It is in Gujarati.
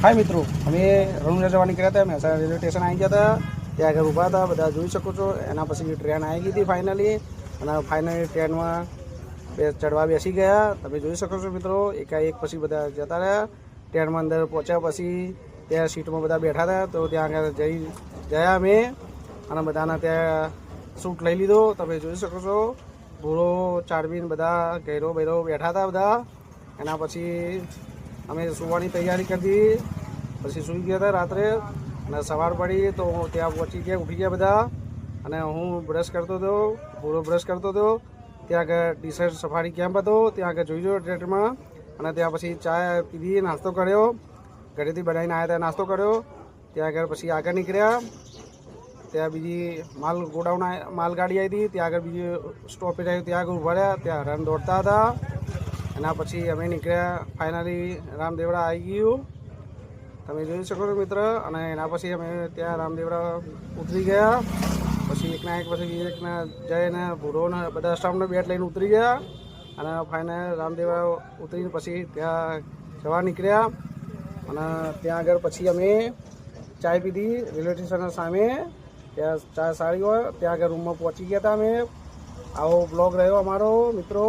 हाय मित्रों, અમે રણુજા જવા નીકળ્યા હતા। મહેસાણા રેલવે સ્ટેશન આવી ગયા હતા। ત્યાં આગળ ઊભા હતા, બધા જોઈ શકો છો। એના પછી ટ્રેન આવી ગઈ હતી ફાઇનલી, અને ફાઇનલી ટ્રેનમાં ચડવા બેસી ગયા। તમે જોઈ શકો છો મિત્રો, એકાએક પછી બધા જતા રહ્યા। ટ્રેનમાં અંદર પહોંચ્યા પછી ત્યાં સીટમાં બધા બેઠા હતા, તો ત્યાં આગળ ગયા અમે, અને બધાના ત્યાં શૂટ લઈ લીધો। તમે જોઈ શકો છો, ભૂરો ચારબીન બધા ગેરો બેરો બેઠા હતા બધા। એના પછી અમે સુવાની તૈયારી કરી દીધી, પછી સૂઈ ગયા હતા રાત્રે। અને સવાર પડી તો ત્યાં પહોંચી ગયા, ઉઠી ગયા બધા। અને હું બ્રશ કરતો હતો, પૂરો બ્રશ કરતો હતો। ત્યાં આગળ ડીસર સફારી કેમ્પ હતો, ત્યાં આગળ જોઈ લો થિયેટરમાં। અને ત્યાં પછી ચા પીધી, નાસ્તો કર્યો, ઘરેથી બનાવીને આવ્યા ત્યાં નાસ્તો કર્યો। ત્યાં આગળ પછી આગળ નીકળ્યા। ત્યાં બીજી ગોડાઉન માલગાડી આવી હતી, ત્યાં આગળ બીજી સ્ટોપેજ આવ્યું, ત્યાં આગળ ઊભા રહ્યા। ત્યાં રન દોડતા હતા। એના પછી અમે નીકળ્યા, ફાઇનલી રામદેવડા આવી ગયું, તમે જોઈ શકો છો મિત્ર। અને એના પછી અમે ત્યાં રામદેવડા ઉતરી ગયા। પછી એકના એક પછી એકના જઈને ભૂરોને બધા સ્ટાફને બેટ લઈને ઉતરી ગયા। અને ફાઇનલ રામદેવડા ઉતરીને પછી ત્યાં જવા નીકળ્યા। અને ત્યાં આગળ પછી અમે ચાય પીધી રેલવે સ્ટેશન સામે, ત્યાં ચા સારી હોય, ત્યાં આગળ રૂમમાં પહોંચી ગયા હતા અમે। આવો બ્લોગ રહ્યો અમારો મિત્રો।